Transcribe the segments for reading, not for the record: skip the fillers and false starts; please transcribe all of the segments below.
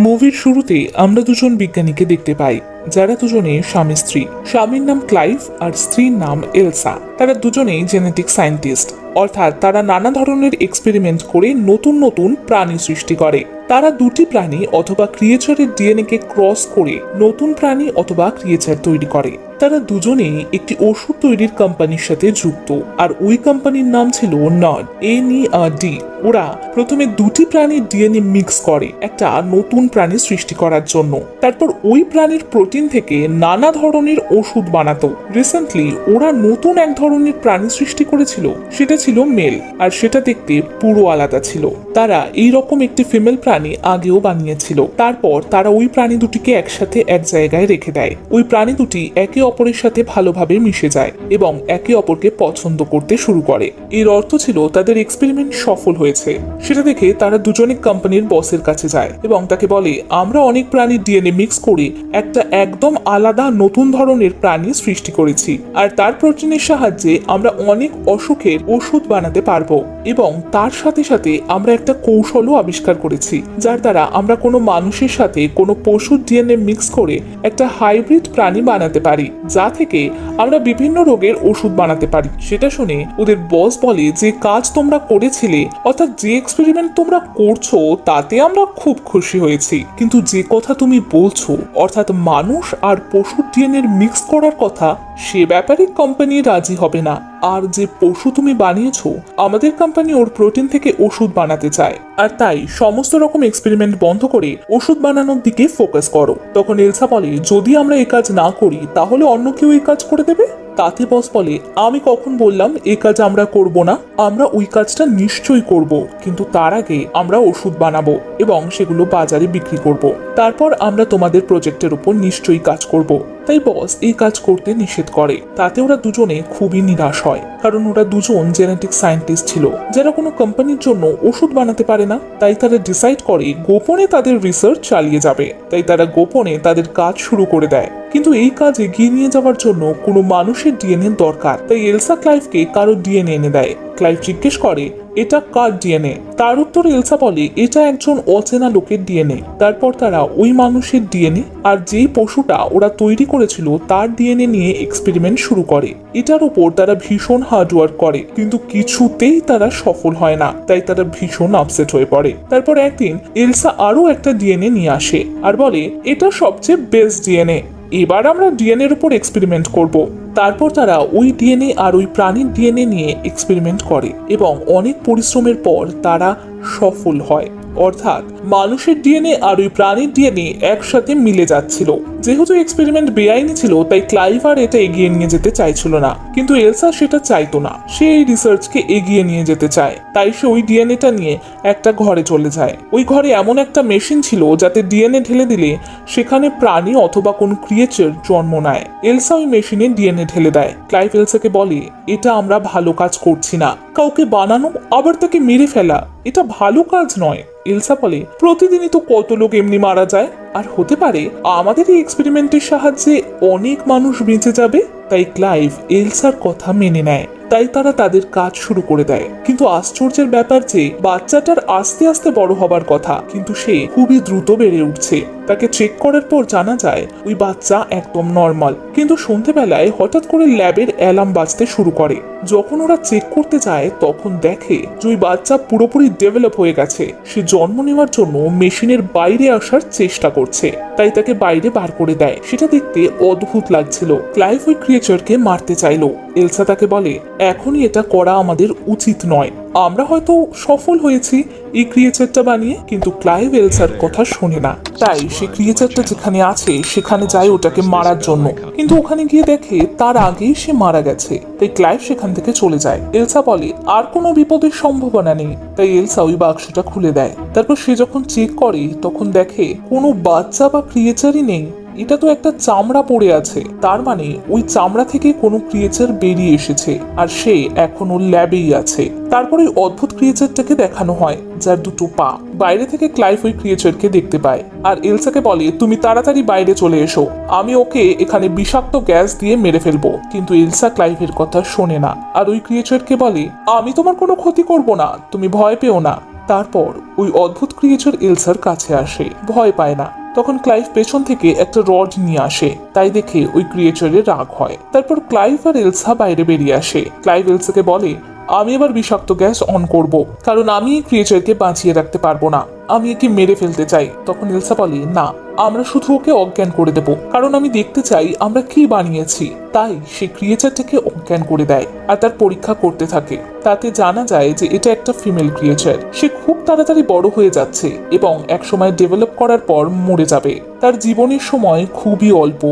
মুভির শুরুতে আমরা দুজন বিজ্ঞানীকে দেখতে পাই, যারা দুজনে স্বামী স্ত্রী। স্বামীর নাম ক্লাইভ আর স্ত্রীর নাম এলসা। তারা দুজনেই জেনেটিক সায়েন্টিস্ট, অর্থাৎ তারা নানা ধরনের এক্সপেরিমেন্ট করে নতুন নতুন প্রাণী সৃষ্টি করে। তারা দুটি প্রাণী অথবা ক্রিয়েচারের ডিএনএ কে ক্রস করে নতুন প্রাণী অথবা ক্রিয়েচার তৈরি করে। তারা দুজনেই একটি ওষুধ তৈরির কোম্পানির সাথে যুক্ত, আর ওই কোম্পানির নাম ছিল নার্ড, NERD। ওরা প্রথমে দুটি প্রাণীর ডিএনএ মিক্স করে একটা নতুন প্রাণী সৃষ্টি করার জন্য। তারপর ওই প্রাণীর প্রোটিন থেকে নানা ধরনের ওষুধ বানাতো। রিসেন্টলি ওরা নতুন এক ধরনের প্রাণী সৃষ্টি করেছিল, সেটা ছিল মেল, আর সেটা দেখতে পুরো আলাদা ছিল। তারা এই রকম একটি ফিমেল প্রাণী আগেও বানিয়েছিল। তারপর তারা ওই প্রাণী দুটিকে একসাথে এক জায়গায় রেখে দেয়। ওই প্রাণী দুটি একে অপরের সাথে ভালোভাবে মিশে যায় এবং একে অপরকে পছন্দ করতে শুরু করে। এর অর্থ ছিল তাদের এক্সপেরিমেন্ট সফল হয়েছে। সেটা দেখে তারা দুজনে কোম্পানির বসের কাছে যায় এবং তাকে বলে, আমরা অনেক প্রাণীর ডিএনএ মিক্স করে একটা একদম আলাদা নতুন ধরনের প্রাণী সৃষ্টি করেছি, আর তার প্রোটিনের সাহায্যে আমরা অনেক অসুখের ওষুধ বানাতে পারবো। এবং তার সাথে সাথে আমরা একটা কৌশলও আবিষ্কার করেছি, যার দ্বারা আমরা কোনো মানুষের সাথে কোনো পশুর ডিএনএ মিক্স করে একটা হাইব্রিড প্রাণী বানাতে পারি, যা থেকে আমরা বিভিন্ন রোগের ওষুধ বানাতে পারি। সেটা শুনে ওদের বস বলে, যে কাজ তোমরা করেছিলে, অর্থাৎ যে এক্সপেরিমেন্ট তোমরা করছো, তাতে আমরা খুব খুশি হয়েছি, কিন্তু যে কথা তুমি বলছো, অর্থাৎ মানুষ আর পশুর ডিএনএ মিক্স করার কথা, সে ব্যাপারে কোম্পানি রাজি হবে না। আর যে পশু তুমি বানিয়েছো, আমাদের কোম্পানি ওর প্রোটিন থেকে ওষুধ বানাতে চায়, আর তাই সমস্ত রকম এক্সপেরিমেন্ট বন্ধ করে ওষুধ বানানোর দিকে ফোকাস করো। তখন এলসা বলে, যদি আমরা এই কাজ না করি, তাহলে অন্য কেউ এই কাজ করে দেবে। তাতে বস বলে, আমি কখন বললাম এই কাজ আমরা করব না? আমরা ওই কাজটা নিশ্চয়ই করব, কিন্তু তার আগে আমরা ওষুধ বানাবো এবং সেগুলো বাজারে বিক্রি করব। তারপর আমরা তোমাদের প্রজেক্টের উপর নিশ্চয়ই কাজ করব। তাই বস এই কাজ করতে নিষেধ করে। তাতে ওরা দুজনে খুবই নিরাশ হয়, কারণ ওরা দুজন জেনেটিক সায়েন্টিস্ট ছিল, যারা কোনো কোম্পানির জন্য ওষুধ বানাতে পারে না। তাই তারা ডিসাইড করে গোপনে তাদের রিসার্চ চালিয়ে যাবে। তাই তারা গোপনে তাদের কাজ শুরু করে দেয়। কিন্তু এই কাজ এগিয়ে নিয়ে যাওয়ার জন্য কোনো মানুষের ডিএনএ দরকার। তাই এলসা ক্লাইভকে কারো ডিএনএ এনে দেয়। ক্লাইভ জিজ্ঞেস করে, এটা কার ডিএনএ? তার উত্তরে এলসা বলে, এটা একজন অচেনা লোকের ডিএনএ। তারপর তারা ওই মানুষের ডিএনএ আর যেই পশুটা ওরা তৈরি করেছিল তার ডিএনএ নিয়ে এক্সপেরিমেন্ট শুরু করে। এটার উপর তারা ভীষণ হার্ডওয়ার্ক করে, কিন্তু কিছুতেই তারা সফল হয় না। তাই তারা ভীষণ আপসেট হয়ে পড়ে। তারপর একদিন এলসা আরো একটা ডিএনএ নিয়ে আসে আর বলে, এটা সবচেয়ে বেস্ট ডিএনএ, এবার আমরা ডিএনএ এর উপর এক্সপেরিমেন্ট করব। তারপর তারা ওই ডিএনএ আর ওই প্রাণীর ডিএনএ নিয়ে এক্সপেরিমেন্ট করে এবং অনেক পরিশ্রমের পর তারা সফল হয়। অর্থাৎ মানুষের ডিএনএ আর ওই প্রাণীর ডিএনএ একসাথে মিলে যাচ্ছিল। যেহেতু এক্সপেরিমেন্ট বেআইনি ছিল, তাই ক্লাইভ আর এটা এগিয়ে নিয়ে যেতে চাইছিল না, কিন্তু এলসা সেটা চাইতো না। সে এই রিসার্চকে এগিয়ে নিয়ে যেতে চায়। তাই সে ওই ডিএনএটা নিয়ে একটা ঘরে চলে যায়। ওই ঘরে এমন একটা মেশিন ছিল যাতে ডিএনএ ঢেলে দিলে সেখানে প্রাণী অথবা কোন ক্রিয়েচার জন্ম নেয়। এলসা ওই মেশিনে ডিএনএ ঢেলে দেয়। ক্লাইভ এলসাকে বলে, এটা আমরা ভালো কাজ করছি না। কাউকে বানানো আবার তাকে মেরে ফেলা, এটা ভালো কাজ নয়। এলসা বলে, প্রতিদিনই তো কত লোক এমনি মারা যায়, আর হতে পারে আমাদের এই এক্সপেরিমেন্টের সাহায্যে অনেক মানুষ বেঁচে যাবে। তাই ক্লাইভ এলসার কথা মেনে নেয়। তাই তারা তাদের কাজ শুরু করে দেয়। কিন্তু আশ্চর্যের ব্যাপার যে বাচ্চাটার আস্তে আস্তে বড় হবার কথা, কিন্তু সে খুবই দ্রুত বেড়ে উঠছে। তাকে চেক করার পর জানা যায় ওই বাচ্চা একদম নর্মাল। কিন্তু সন্ধ্যেবেলায় হঠাৎ করে ল্যাবের অ্যালার্ম বাজতে শুরু করে। যখন ওরা চেক করতে যায় তখন দেখে যে ওই বাচ্চা পুরোপুরি ডেভেলপ হয়ে গেছে। সে জন্ম নেওয়ার জন্য মেশিনের বাইরে আসার চেষ্টা করছে। তাই তাকে বাইরে বার করে দেয়। সেটা দেখতে অদ্ভুত লাগছিল। ক্লাইভ ওই ক্রিয়েচারকে মারতে চাইলো। এলসা তাকে বলে, এখনই এটা করা আমাদের উচিত নয়। আমরা হয়তো সফল হয়েছি এই ক্রিয়েচারটা বানিয়ে, কিন্তু ক্লাইভ এলসার কথা শোনে না। তাই সে ক্রিয়েচারটা যেখানে আছে সেখানে যায় ওটাকে মারার জন্য, কিন্তু ওখানে গিয়ে দেখে তার আগেই সে মারা গেছে। তাই ক্লাইভ সেখান থেকে চলে যায়। এলসা বলে, আর কোনো বিপদের সম্ভাবনা নেই। তাই এলসা ওই বাক্সটা খুলে দেয়। তারপর সে যখন চেক করে তখন দেখে কোনো বাচ্চা বা ক্রিয়েচারই নেই। এটা তো একটা চামড়া পড়ে আছে, তার মানে ওই চামড়া থেকে কোনো ক্রিয়েচার বেরিয়ে এসেছে, আর সে এখনো ল্যাবেই আছে। তারপরে ওই অদ্ভুত ক্রিয়েচারটাকে দেখানো হয়, যার দুটো পা। বাইরে থেকে ক্লাইভ ওই ক্রিয়েচারকে দেখতে পায় আর এলসাকে বলে, তুমি তাড়াতাড়ি বাইরে চলে এসো, আমি ওকে এখানে বিষাক্ত গ্যাস দিয়ে মেরে ফেলবো। কিন্তু এলসা ক্লাইভের কথা শোনে না আর ওই ক্রিয়েচারকে বলে, আমি তোমার কোনো ক্ষতি করব না, তুমি ভয় পেও না। তারপর ওই অদ্ভুত ক্রিয়েচার এলসার কাছে আসে, ভয় পায় না। তখন ক্লাইভ পেছন থেকে একটা রড নিয়ে আসে, তাই দেখে ওই ক্রিয়েচারের রাগ হয়। তারপর ক্লাইভ আর এলসা বাইরে বেরিয়ে আসে। ক্লাইভ এলসাকে বলে, আমি এবার বিষাক্ত গ্যাস অন করব, কারণ আমি এই ক্রিয়েচারকে বাঁচিয়ে রাখতে পারবো না, আমি একে মেরে ফেলতে চাই। তখন এলসা বলে, না, আমরা শুধু ওকে অজ্ঞান করে দেব, কারণ আমি দেখতে চাই আমরা কি বানিয়েছি। তাই সে ক্রিয়েচারটাকে অজ্ঞান করে দেয় আর তার পরীক্ষা করতে থাকে। তাতে জানা যায় যে এটা একটা ফিমেল ক্রিয়েচার। সে খুব তাড়াতাড়ি বড় হয়ে যাচ্ছে এবং একসময় ডেভেলপ করার পর মরে যাবে। তার জীবনের সময় খুবই অল্প।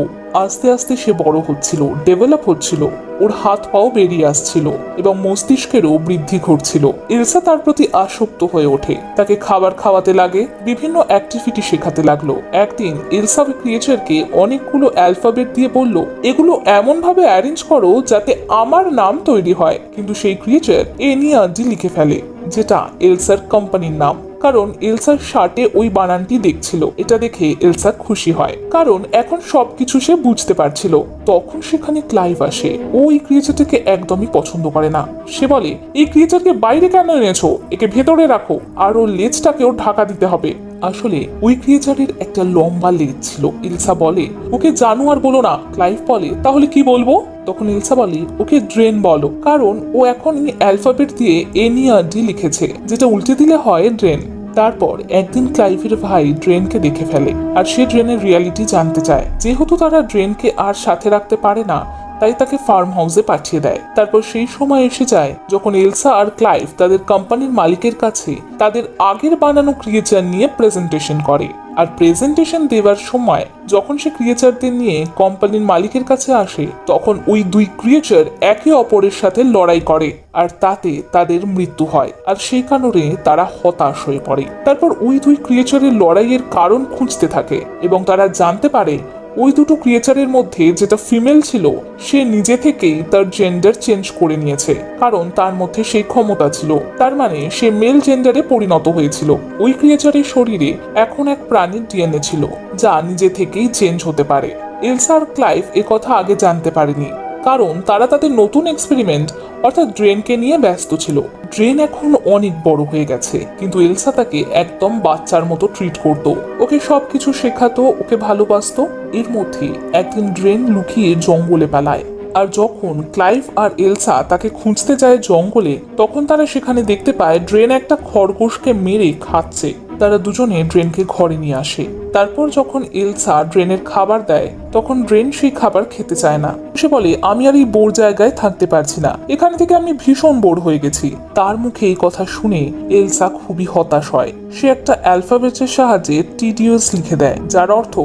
আস্তে আস্তে সে বড় হচ্ছিল, ডেভেলপ হচ্ছিল, ওর হাত পাও বেরিয়ে আসছিল এবং মস্তিষ্কেরও বৃদ্ধি ঘটছিল। এলসা তার প্রতি আসক্ত হয়ে ওঠে, তাকে খাবার খাওয়াতে লাগে, বিভিন্ন অ্যাক্টিভিটি শেখাতে লাগলো। একদিন এলসা ক্রিয়েচারকে অনেকগুলো অ্যালফাবেট দিয়ে বলল, এগুলো এমন ভাবে অ্যারেঞ্জ করো যাতে আমার নাম তৈরি হয়। কিন্তু সেই ক্রিয়েচার এনিয়াডি লিখে ফেলে, যেটা এলসার কোম্পানির নাম, কারণ এলসার শার্টে ওই বানানটি দেখছিল। এটা দেখে এলসা খুশি হয়, কারণ এখন সবকিছু সে বুঝতে পারছিল। তখন সেখানে ক্লাইভ আসে। ও এই ক্রিয়েচারটাকে একদমই পছন্দ করে না। সে বলে, এই ক্রিয়েচারকে বাইরে কেন এনেছো? একে ভেতরে রাখো, আর ওর লেজটাকেও ঢাকা দিতে হবে। আসলে ওই ক্রিয়েচারের একটা লম্বা লেজ ছিল। এলসা বলে, ওকে জানোয়ার বলো না। ক্লাইভ বলে, তাহলে কি বলবো? তখন এলসা বলে, ওকে ড্রেন বলো, কারণ ও এখন অ্যালফাবেট দিয়ে এনিয়াডি লিখেছে, যেটা উল্টে দিলে হয় ড্রেন। তারপর একদিন ক্লাইভের ভাই ড্রেনকে দেখে ফেলে আর সে ড্রেনের রিয়ালিটি জানতে চায়। যেহেতু তারা ড্রেনকে আর সাথে রাখতে পারে না, তাই তাকে ফার্ম হাউসে পাঠিয়ে দেয়। তারপর সেই সময় এসে যায় যখন এলসা আর ক্লাইভ তাদের কোম্পানির মালিকের কাছে তাদের আগের বানানো ক্রিয়েচার নিয়ে প্রেজেন্টেশন করে। আর প্রেজেন্টেশন দেওয়ার সময় যখন সে ক্রিয়েচারদের নিয়ে কোম্পানির মালিকের কাছে আসে, তখন ওই দুই ক্রিয়েচার একে অপরের সাথে লড়াই করে আর তাতে তাদের মৃত্যু হয়। আর সেই কারণে তারা হতাশ হয়ে পড়ে। তারপর ওই দুই ক্রিয়েচারের লড়াইয়ের কারণ খুঁজতে থাকে এবং তারা জানতে পারে ওই দুটো ক্রিয়েচারের মধ্যে যেটা ফিমেল ছিল সে নিজে থেকেই তার জেন্ডার চেঞ্জ করে নিয়েছে, কারণ তার মধ্যে সেই ক্ষমতা ছিল। তার মানে সে মেল জেন্ডারে পরিণত হয়েছিল। ওই ক্রিয়েচারের শরীরে এখন এক প্রাণীর ডিএনএ ছিল, যা নিজে থেকেই চেঞ্জ হতে পারে। এলসা আর ক্লাইভ কথা আগে জানতে পারেনি, কারণ তারা তাদের নতুন এক্সপেরিমেন্ট অর্থাৎ ড্রেনকে নিয়ে ব্যস্ত ছিল। ড্রেন এখন অনেক বড় হয়ে গেছে, কিন্তু এলসা তাকে একদম বাচ্চার মতো ট্রিট করত, ওকে সবকিছু শেখাতো, ওকে ভালোবাসতো। এর মধ্যে একদিন ড্রেন লুকিয়ে জঙ্গলে পালায়, আর যখন ক্লাইভ আর এলসা তাকে খুঁজতে যায় জঙ্গলে, তখন তারা সেখানে দেখতে পায় ড্রেন একটা খরগোশকে মেরে খাচ্ছে। তারা দুজনে ড্রেনকে ঘরে নিয়ে আসে। তারপর যখন এলসা ড্রেনের খাবার দেয়, তখন ড্রেন সেই খাবার খেতে চায় না। সে বলে, আমি আর এই বোর জায়গায় থাকতে পারছি না, এখান থেকে আমি ভীষণ বোর হয়ে গেছি। তার মুখে এই কথা শুনে এলসা খুবই হতাশ হয়। সে একটা অ্যালফাবেটের সাহায্যে টিডিএস লিখে দেয়, যার অর্থ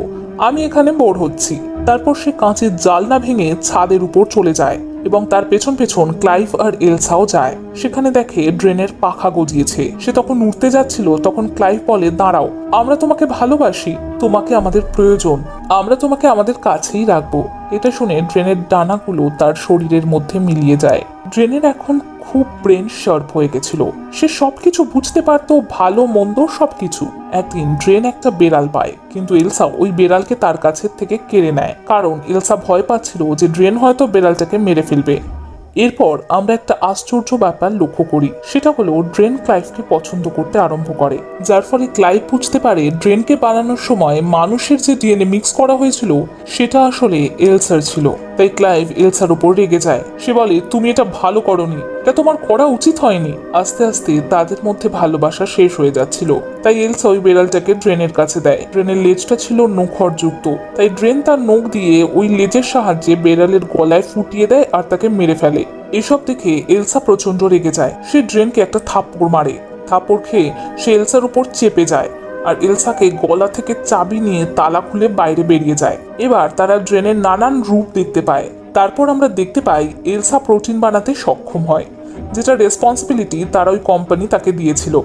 আমি এখানে বোর হচ্ছি। তারপর সে কাঁচের জানলা ভেঙে ছাদের উপর চলে যায় এবং তার পেছন পেছন ক্লাইভ আর এলসাও যায়। সেখানে দেখে ড্রেনের পাখা গজিয়েছে। সে তখন উঠতে যাচ্ছিল, তখন ক্লাইভ বলে, দাঁড়াও, আমরা তোমাকে ভালোবাসি, তোমাকে আমাদের প্রয়োজন, আমরা তোমাকে আমাদের কাছেই রাখবো। এটা শুনে ড্রেনের ডানাগুলো তার শরীরের মধ্যে মিলিয়ে যায়। ড্রেনের এখন খুব ব্রেন শার্প হয়ে গেছিল, সে সবকিছু বুঝতে পারতো, ভালো মন্দ সবকিছু। একদিন ড্রেন একটা বেড়াল পায়, কিন্তু এলসা ওই বেড়ালকে তার কাছে থেকে কেড়ে নেয়, কারণ এলসা ভয় পাচ্ছিল যে ড্রেন হয়তো বেড়ালটাকে মেরে ফেলবে। এরপর আমরা একটা আশ্চর্য ব্যাপার লক্ষ্য করি, সেটা হলো ড্রেন ক্লাইভকে পছন্দ করতে আরম্ভ করে, যার ফলে ক্লাইভ বুঝতে পারে ড্রেনকে বানানোর সময় মানুষের যে ডিএনএ মিক্স করা হয়েছিল সেটা আসলে এলসার ছিল। তাই ক্লাইভ এলসার উপর রেগে যায়। সে বলে, তুমি এটা ভালো করনি, এটা তোমার করা উচিত হয়নি। আস্তে আস্তে তাদের মধ্যে ভালোবাসা শেষ হয়ে যাচ্ছিল, তাই এলসা ওই বেড়ালটাকে ড্রেনের কাছে দেয়। ড্রেনের লেজটা ছিল নখরযুক্ত, তাই ড্রেন তার নখ দিয়ে ওই লেজের সাহায্যে বেড়ালের গলায় ফুটিয়ে দেয় আর তাকে মেরে ফেলে। এসব দেখে এলসা প্রচন্ড রেগে যায়। সে ড্রেনকে একটা থাপ্পড় মারে। থাপ্পড় খেয়ে সে এলসার উপর চেপে যায় আর এলসাকে গলা থেকে চাবি নিয়ে তালা খুলে বাইরে বেরিয়ে যায়। এবার তারা ড্রেনের নানান রূপ দেখতে পায়। তারপর আমরা দেখতে পাই এলসা প্রোটিন বানাতে সক্ষম হয়, যেটা রেসপন্সিবিলিটি তার ওই কোম্পানি তাকে দিয়েছিল।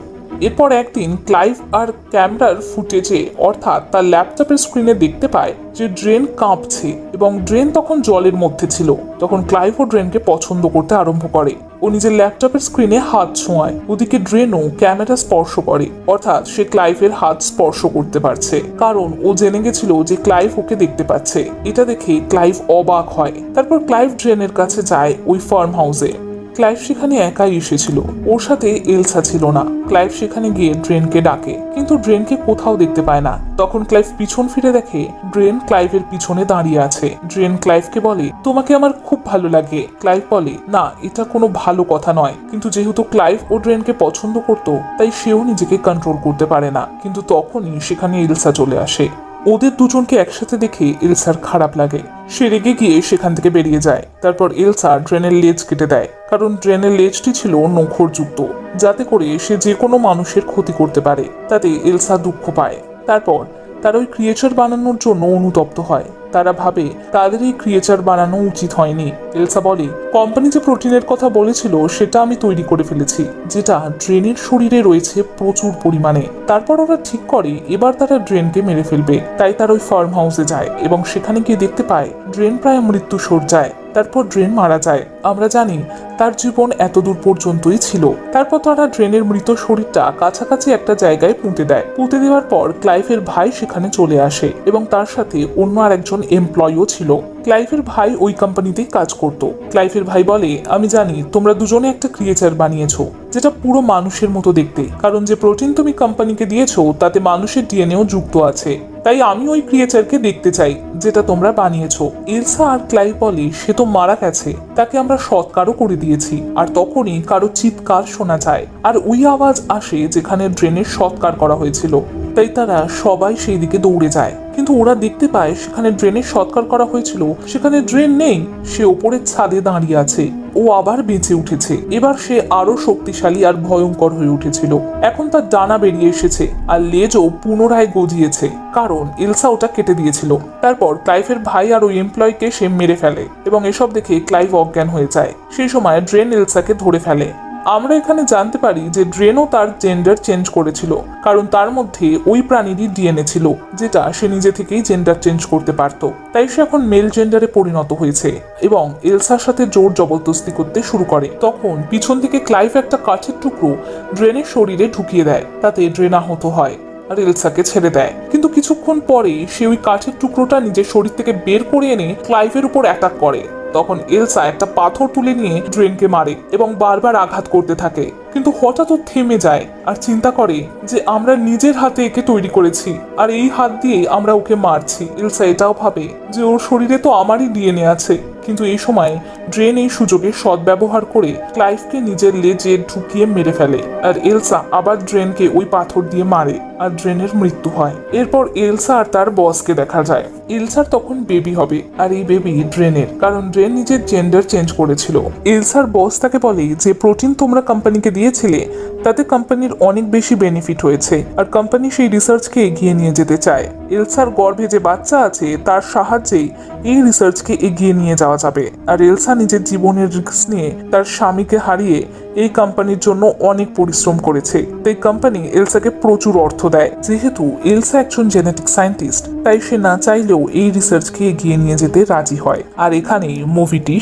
এরপর একদিন ক্লাইভ আর ক্যামেরার ফুটেজে অর্থাৎ তার ল্যাপটপের স্ক্রিনে দেখতে পায় যে ড্রেন কাঁপছে এবং ড্রেন তখন জলের মধ্যে ছিল। তখন ক্লাইভ ও ড্রেনকে পছন্দ করতে আরম্ভ করে। ও নিজের ল্যাপটপের স্ক্রিনে হাত ছোঁয়ায়, ওদিকে ড্রেনও ক্যামেরা স্পর্শ করে, অর্থাৎ সে ক্লাইভের হাত স্পর্শ করতে পারছে, কারণ ও জেনে গেছিল যে ক্লাইভ ওকে দেখতে পাচ্ছে। এটা দেখে ক্লাইভ অবাক হয়। তারপর ক্লাইভ ড্রেনের কাছে যায় ওই ফার্ম হাউসে। ক্লাইভ সেখানে একাই এসেছিল, ওর সাথে এলসা ছিল না। ক্লাইভ সেখানে গিয়ে ড্রেনকে ডাকে, কিন্তু ড্রেনকে কোথাও দেখতে পায় না। তখন ক্লাইভ পিছন ফিরে দেখে ড্রেন ক্লাইভের পিছনে দাঁড়িয়ে আছে। ড্রেন ক্লাইভকে বলে, তোমাকে আমার খুব ভালো লাগে। ক্লাইভ বলে, না, এটা কোনো ভালো কথা নয়। কিন্তু যেহেতু ক্লাইভ ও ড্রেনকে পছন্দ করত, তাই সেও নিজেকে কন্ট্রোল করতে পারে না। কিন্তু তখনই সেখানে এলসা চলে আসে। ওদের দুজনকে একসাথে দেখে এলসার খারাপ লাগে। সে রেগে গিয়ে সেখান থেকে বেরিয়ে যায়। তারপর এলসা ড্রেনের লেজ কেটে দেয়, কারণ ড্রেনের লেজটি ছিল নখরযুক্ত, যাতে করে সে যে কোনো মানুষের ক্ষতি করতে পারে। তাতে এলসা দুঃখ পায়। তারপর তারা ওই ক্রিয়েচার বানানোর জন্য অনুতপ্ত হয়। তারা ভাবে তাদের এই ক্রিয়েচার বানানো উচিত হয়নি। এলসা বলে, কোম্পানি যে প্রোটিনের কথা বলেছিল সেটা আমি তৈরি করে ফেলেছি, যেটা ড্রেনের শরীরে রয়েছে প্রচুর পরিমাণে। তারপর ওরা ঠিক করে এবার তারা ড্রেনকে মেরে ফেলবে। তাই তারা ওই ফার্ম হাউসে যায় এবং সেখানে গিয়ে দেখতে পায় ড্রেন প্রায় মৃত্যু শয্যায়। তারপর ড্রেন মারা যায়। আমরা জানি তার জীবন এতদূর পর্যন্তই ছিল। তারপর তারা ড্রেনের মৃত শরীরটা কাছাকাছি একটা জায়গায় পুঁতে দেয়। পুঁতে দেওয়ার পর ক্লাইভের ভাই সেখানে চলে আসে এবং তার সাথে অন্য আরেকজন এমপ্লয়িও ছিল। ক্লাইভের ভাই ওই কোম্পানিতেই কাজ করত। ক্লাইভের ভাই বলে, আমি জানি তোমরা দুজনে একটা ক্রিয়েচার বানিয়েছো, যেটা পুরো মানুষের মতো দেখতে, কারণ যে প্রোটিন তুমি কোম্পানিকে দিয়েছো তাতে মানুষের ডিএনএও যুক্ত আছে। তাই আমি ওই ক্রিয়েচারকে দেখতে চাই যেটা তোমরা বানিয়েছো। এলসা আর ক্লাইভ বলে, সে তো মারা গেছে, তাকে আমরা সৎকারও করে দিয়েছি। আর তখনই কারো চিৎকার শোনা যায়, আর ওই আওয়াজ আসে যেখানে ড্রেনের সৎকার করা হয়েছিল। তাই তারা সবাই সেই দিকে দৌড়ে যায়, কিন্তু ওরা দেখতে পায় সেখানে ড্রেনের সৎকার করা হয়েছিল সেখানে ড্রেন নেই। সে ওপরের ছাদে দাঁড়িয়ে আছে। ও আবার বেঁচে উঠেছে। এবার সে আরো শক্তিশালী আর ভয়ঙ্কর হয়ে উঠেছিল। এখন তার ডানা বেরিয়ে এসেছে আর লেজও পুনরায় গজিয়েছে, কারণ এলসা ওটা কেটে দিয়েছিল। তারপর ক্লাইভের ভাই আর ওই এমপ্লয়কে সে মেরে ফেলে এবং এসব দেখে ক্লাইভ অজ্ঞান হয়ে যায়। সেই সময় ড্রেন এলসাকে ধরে ফেলে। আমরা এখানে জানতে পারি যে ড্রেনও তার জেন্ডার চেঞ্জ করেছিল, কারণ তার মধ্যে ওই প্রাণীরই ডিএনএ ছিল, যেটা সে নিজে থেকেই জেন্ডার চেঞ্জ করতে পারত। তাই সে এখন মেল জেন্ডারে পরিণত হয়েছে এবং এলসার সাথে জোর জবরদস্তি করতে শুরু করে। তখন পিছন থেকে ক্লাইভ একটা কাঠের টুকরো ড্রেনের শরীরে ঢুকিয়ে দেয়। তাতে ড্রেন আহত হয় আর এলসাকে ছেড়ে দেয়। কিন্তু কিছুক্ষণ পরে সে ওই কাঠের টুকরোটা নিজের শরীর থেকে বের করে এনে ক্লাইভের উপর অ্যাটাক করে। তখন এলসা একটা পাথর তুলে নিয়ে ড্রেনকে মারে এবং বারবার আঘাত করতে থাকে, কিন্তু হঠাৎ ও থেমে যায় আর চিন্তা করে যে আমরা নিজের হাতে একে তৈরি করেছি আর এই হাত দিয়ে আমরা ওকে মারছি। এলসা এটাও ভাবে যে ওর শরীরে তো আমারই ডিএনএ আছে। কিন্তু এই সময় ড্রেন এই সুযোগে সদ্ব্যবহার করে ক্লাইভকে নিজের লেজে ঢুকিয়ে মেরে ফেলে আর এলসা আবার ড্রেনকে ওই পাথর দিয়ে মারে আর ড্রেনের মৃত্যু হয়। এরপর এলসা আর তার বসকে দেখা যায়। এলসার তখন বেবি হবে আর এই বেবি ড্রেনের, কারণ ড্রেন নিজের জেন্ডার চেঞ্জ করেছিল। এলসার বস তাকে বলে যে প্রোটিন তোমরা কোম্পানিকে দিয়েছিলে তাতে কোম্পানির অনেক বেশি বেনিফিট হয়েছে আর কোম্পানি সেই রিসার্চকে এগিয়ে নিয়ে যেতে চায়। এলসার গর্ভে যে বাচ্চা আছে তার সাহায্যেই এই রিসার্চকে এগিয়ে নিয়ে যাওয়া যাবে। আর এলসা নিজের জীবনের রিস্ক নিয়ে তার স্বামীকে হারিয়ে এই কোম্পানির জন্য অনেক পরিশ্রম করেছে। তাই কোম্পানি এলসাকে প্রচুর অর্থ দেয়। যেহেতু এলসা একজন জেনেটিক সায়েন্টিস্ট, তাই সে না চাইলেও এই রিসার্চকে এগিয়ে নিয়ে যেতে রাজি হয়। আর এখানেই মুভিটি